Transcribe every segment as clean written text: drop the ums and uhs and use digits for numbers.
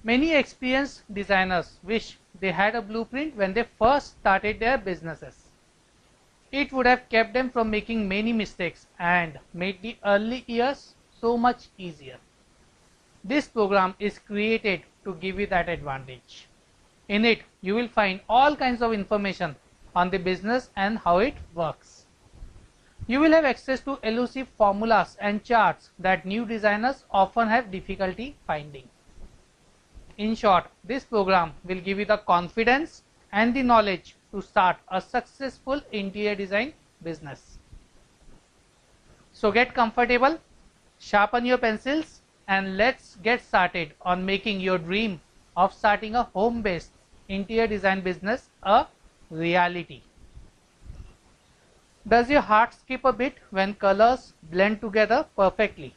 Many experienced designers wish they had a blueprint when they first started their businesses. It would have kept them from making many mistakes and made the early years so much easier. This program is created to give you that advantage. In it, you will find all kinds of information on the business and how it works. You will have access to elusive formulas and charts that new designers often have difficulty finding. In short, this program will give you the confidence and the knowledge to start a successful interior design business. So get comfortable, sharpen your pencils, and let's get started on making your dream of starting a home-based interior design business a reality. Does your heart skip a bit when colors blend together perfectly?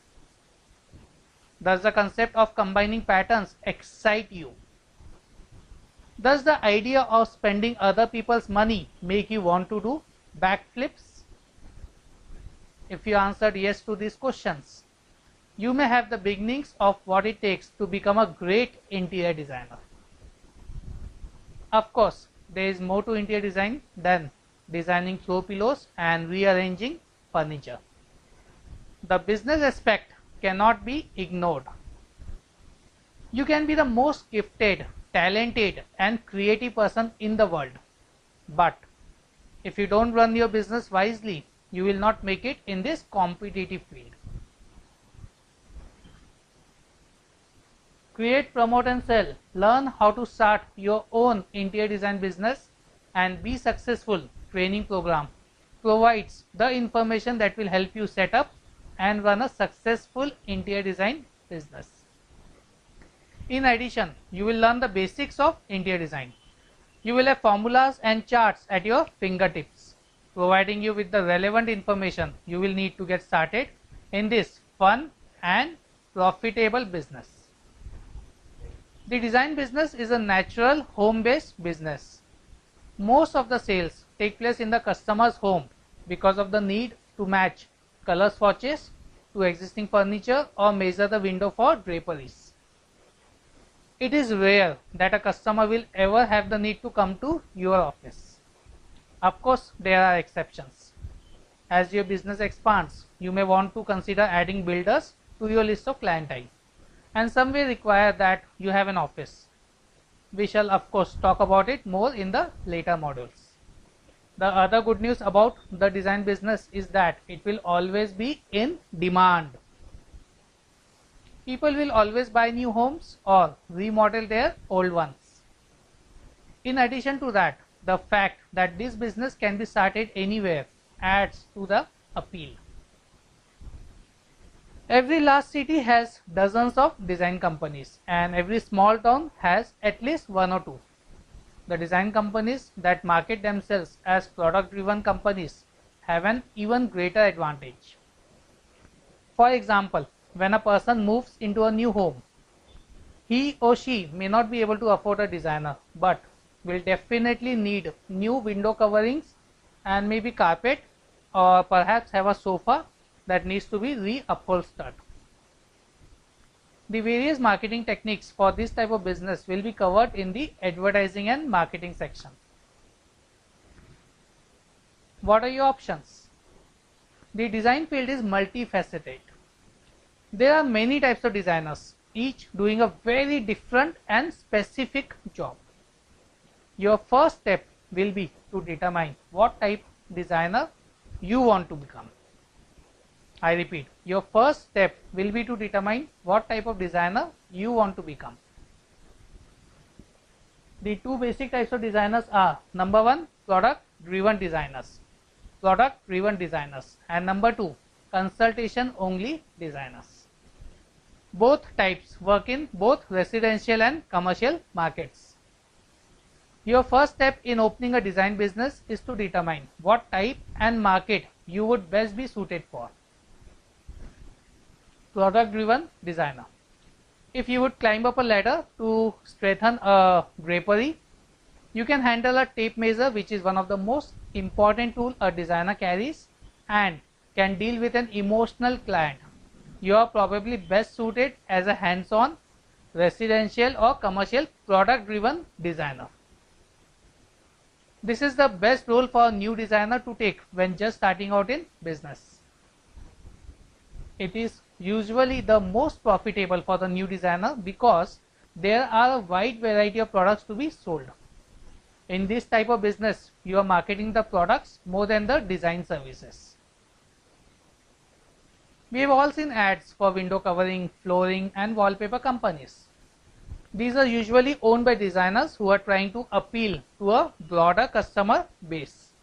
Does the concept of combining patterns excite you? Does the idea of spending other people's money make you want to do backflips? If you answered yes to these questions, you may have the beginnings of what it takes to become a great interior designer. Of course, there is more to interior design than designing throw pillows and rearranging furniture. The business aspect cannot be ignored. You can be the most gifted, talented, and creative person in the world, but if you don't run your business wisely, you will not make it in this competitive field. Create, promote, and sell. Learn how to start your own interior design business and be successful training program provides the information that will help you set up and run a successful interior design business. In addition, you will learn the basics of interior design. You will have formulas and charts at your fingertips, providing you with the relevant information you will need to get started in this fun and profitable business. The design business is a natural home-based business. Most of the sales take place in the customer's home because of the need to match color swatches to existing furniture or measure the window for draperies. It is rare that a customer will ever have the need to come to your office. Of course, there are exceptions. As your business expands, you may want to consider adding builders to your list of clientele, and some will require that you have an office. We shall of course talk about it more in the later modules. The other good news about the design business is that it will always be in demand. People will always buy new homes or remodel their old ones. In addition to that, the fact that this business can be started anywhere adds to the appeal. Every large city has dozens of design companies, and every small town has at least one or two. The design companies that market themselves as product-driven companies have an even greater advantage. For example, when a person moves into a new home, he or she may not be able to afford a designer, but will definitely need new window coverings and maybe carpet, or perhaps have a sofa that needs to be reupholstered. The various marketing techniques for this type of business will be covered in the advertising and marketing section. What are your options? The design field is multifaceted. There are many types of designers, each doing a very different and specific job. Your first step will be to determine what type of designer you want to become. I repeat, your first step will be to determine what type of designer you want to become. The two basic types of designers are, number one, product driven designers, and number two, consultation only designers. Both types work in both residential and commercial markets. Your first step in opening a design business is to determine what type and market you would best be suited for. Product driven designer. If you would climb up a ladder to strengthen a drapery, you can handle a tape measure, which is one of the most important tools a designer carries, and can deal with an emotional client. You are probably best suited as a hands-on residential or commercial product driven designer. This is the best role for a new designer to take when just starting out in business. It is usually the most profitable for the new designer because there are a wide variety of products to be sold. In this type of business, you are marketing the products more than the design services. We have all seen ads for window covering, flooring and wallpaper companies. These are usually owned by designers who are trying to appeal to a broader customer base.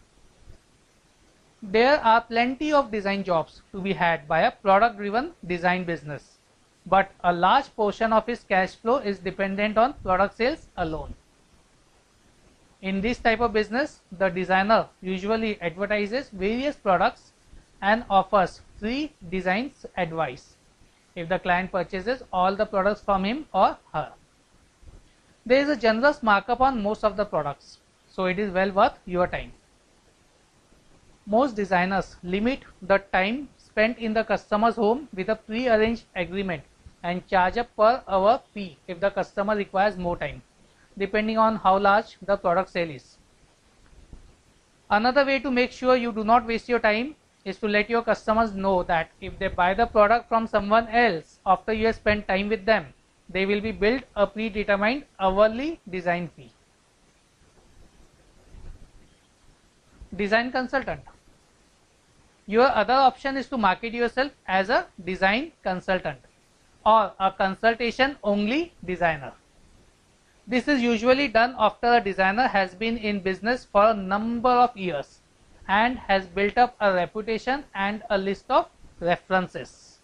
There are plenty of design jobs to be had by a product-driven design business, but a large portion of its cash flow is dependent on product sales alone. In this type of business, the designer usually advertises various products and offers free design advice if the client purchases all the products from him or her. There is a generous markup on most of the products, so it is well worth your time. Most designers limit the time spent in the customer's home with a pre-arranged agreement and charge a per hour fee if the customer requires more time, depending on how large the product sale is. Another way to make sure you do not waste your time is to let your customers know that if they buy the product from someone else after you have spent time with them, they will be billed a predetermined hourly design fee. Design consultant. Your other option is to market yourself as a design consultant or a consultation only designer. This is usually done after a designer has been in business for a number of years and has built up a reputation and a list of references.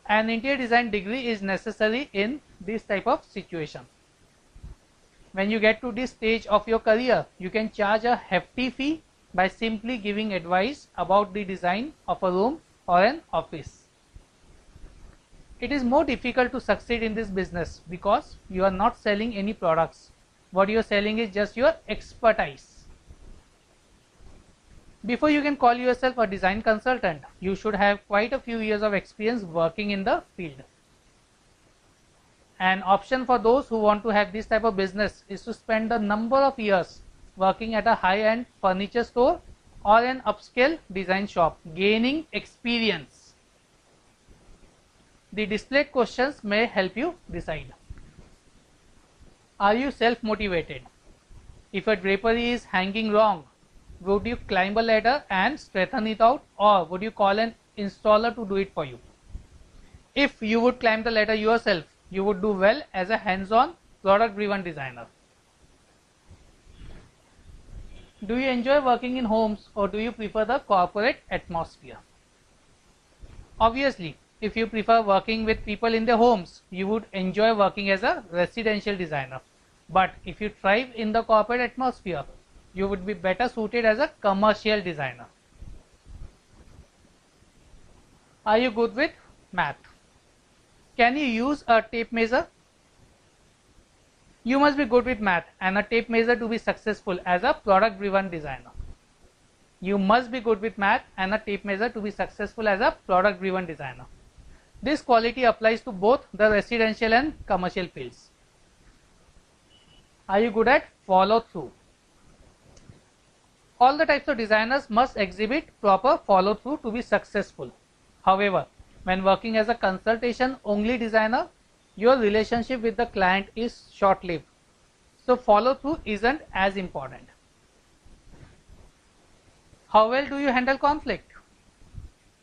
An interior design degree is necessary in this type of situation. When you get to this stage of your career, you can charge a hefty fee by simply giving advice about the design of a room or an office. It is more difficult to succeed in this business because you are not selling any products. What you are selling is just your expertise. Before you can call yourself a design consultant, you should have quite a few years of experience working in the field. An option for those who want to have this type of business is to spend a number of years working at a high-end furniture store or an upscale design shop, gaining experience. The displayed questions may help you decide. Are you self-motivated? If a drapery is hanging wrong, would you climb a ladder and straighten it out, or would you call an installer to do it for you? If you would climb the ladder yourself, you would do well as a hands-on product-driven designer. Do you enjoy working in homes or do you prefer the corporate atmosphere? Obviously, if you prefer working with people in their homes, you would enjoy working as a residential designer. But if you thrive in the corporate atmosphere, you would be better suited as a commercial designer. Are you good with math? Can you use a tape measure? You must be good with math and a tape measure to be successful as a product driven designer. You must be good with math and a tape measure to be successful as a product driven designer. This quality applies to both the residential and commercial fields. Are you good at follow through? All the types of designers must exhibit proper follow through to be successful. However, when working as a consultation only designer, your relationship with the client is short lived. So follow through isn't as important. How well do you handle conflict?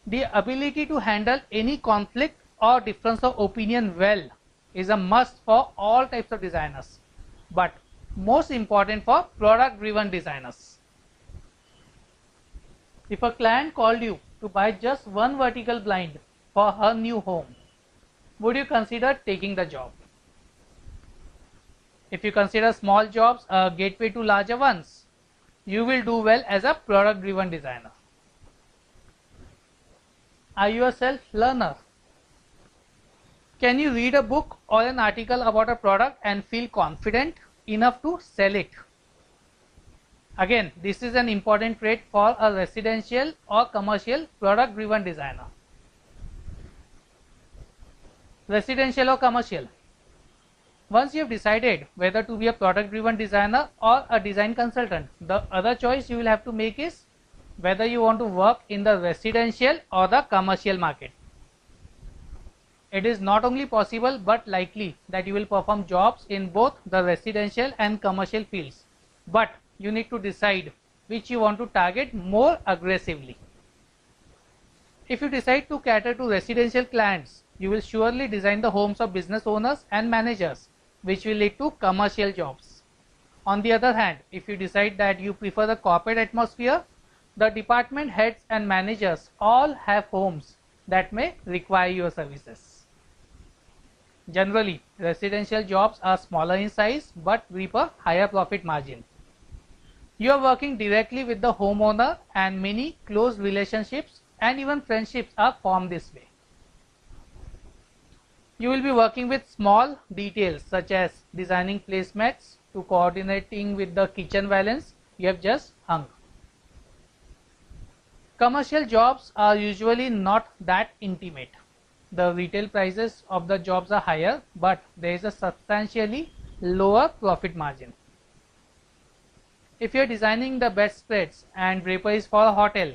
The ability to handle any conflict or difference of opinion well is a must for all types of designers, but most important for product driven designers. If a client called you to buy just one vertical blind for her new home, would you consider taking the job? If you consider small jobs a gateway to larger ones, you will do well as a product driven designer. Are you a self-learner? Can you read a book or an article about a product and feel confident enough to sell it? Again, this is an important trait for a residential or commercial product-driven designer. Residential or commercial, Once you have decided whether to be a product driven designer or a design consultant, the other choice you will have to make is whether you want to work in the residential or the commercial market. It is not only possible but likely that you will perform jobs in both the residential and commercial fields, but you need to decide which you want to target more aggressively. If you decide to cater to residential clients, you will surely design the homes of business owners and managers, which will lead to commercial jobs. On the other hand, if you decide that you prefer the corporate atmosphere, the department heads and managers all have homes that may require your services. Generally, residential jobs are smaller in size but reap a higher profit margin. You are working directly with the homeowner and many close relationships and even friendships are formed this way. You will be working with small details such as designing placemats to coordinating with the kitchen valance you have just hung. Commercial jobs are usually not that intimate. The retail prices of the jobs are higher, but there is a substantially lower profit margin. If you are designing the bedspreads and draperies for a hotel,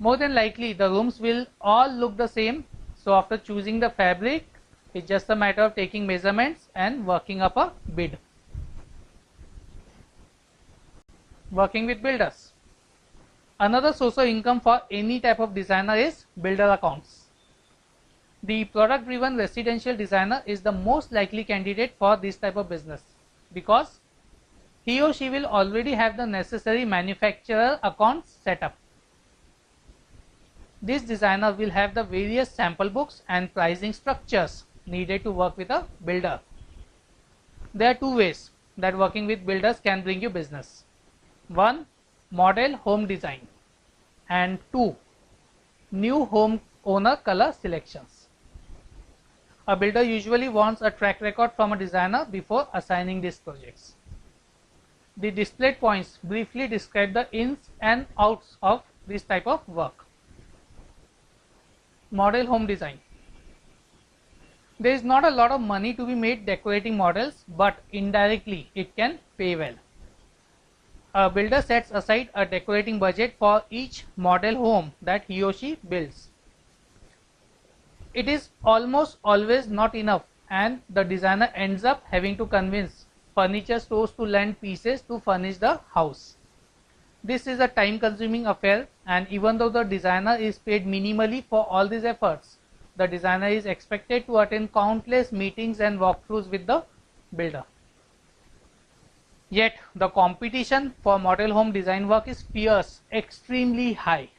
more than likely the rooms will all look the same, so after choosing the fabric, it's just a matter of taking measurements and working up a bid. Working with builders. Another source of income for any type of designer is builder accounts. The product driven residential designer is the most likely candidate for this type of business because he or she will already have the necessary manufacturer accounts set up. This designer will have the various sample books and pricing structures needed to work with a builder. There are two ways that working with builders can bring you business. One, model home design, and two, new home owner color selections. A builder usually wants a track record from a designer before assigning these projects. The displayed points briefly describe the ins and outs of this type of work. Model home design. There is not a lot of money to be made decorating models, but indirectly it can pay well. A builder sets aside a decorating budget for each model home that he or she builds. It is almost always not enough, and the designer ends up having to convince furniture stores to lend pieces to furnish the house. This is a time consuming affair, and even though the designer is paid minimally for all these efforts, the designer is expected to attend countless meetings and walkthroughs with the builder. Yet the competition for model home design work is fierce, extremely high.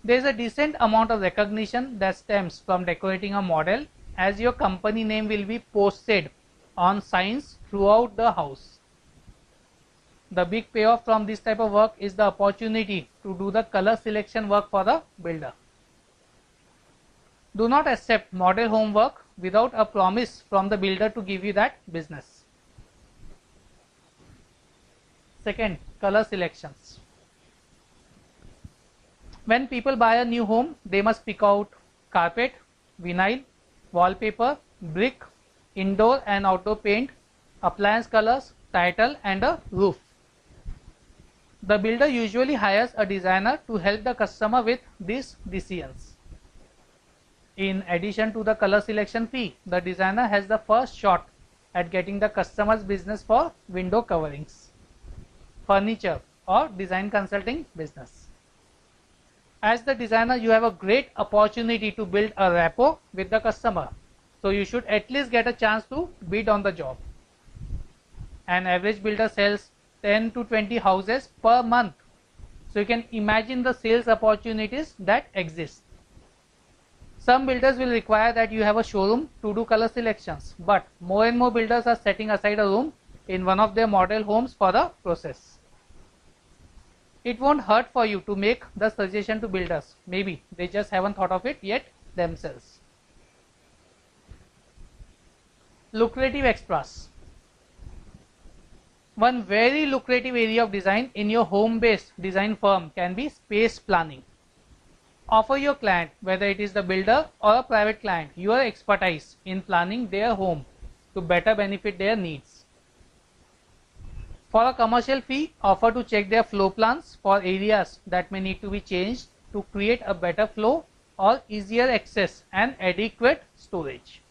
There is a decent amount of recognition that stems from decorating a model, as your company name will be posted on signs throughout the house. The big payoff from this type of work is the opportunity to do the color selection work for the builder. Do not accept model home work without a promise from the builder to give you that business. Second, color selections. When people buy a new home, they must pick out carpet, vinyl, wallpaper, brick, indoor and outdoor paint, appliance colors, title and a roof. The builder usually hires a designer to help the customer with these decisions. In addition to the color selection fee, the designer has the first shot at getting the customer's business for window coverings, furniture or design consulting business. As the designer, you have a great opportunity to build a rapport with the customer, so you should at least get a chance to bid on the job. An average builder sells 10 to 20 houses per month, so you can imagine the sales opportunities that exist. Some builders will require that you have a showroom to do color selections, but more and more builders are setting aside a room in one of their model homes for the process. It won't hurt for you to make the suggestion to builders. Maybe they just haven't thought of it yet themselves. Lucrative extras. One very lucrative area of design in your home-based design firm can be space planning. Offer your client, whether it is the builder or a private client, your expertise in planning their home to better benefit their needs. For a commercial fee, offer to check their flow plans for areas that may need to be changed to create a better flow or easier access and adequate storage.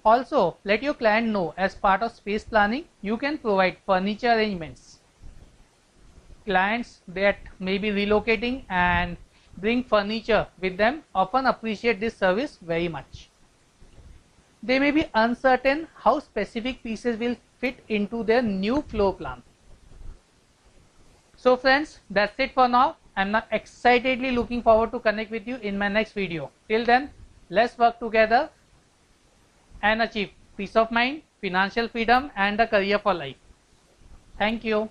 Also, let your client know as part of space planning, you can provide furniture arrangements. Clients that may be relocating and bring furniture with them often appreciate this service very much. They may be uncertain how specific pieces will fit into their new floor plan. So friends, that's it for now. I'm now excitedly looking forward to connect with you in my next video. Till then, let's work together and achieve peace of mind, financial freedom and a career for life. Thank you.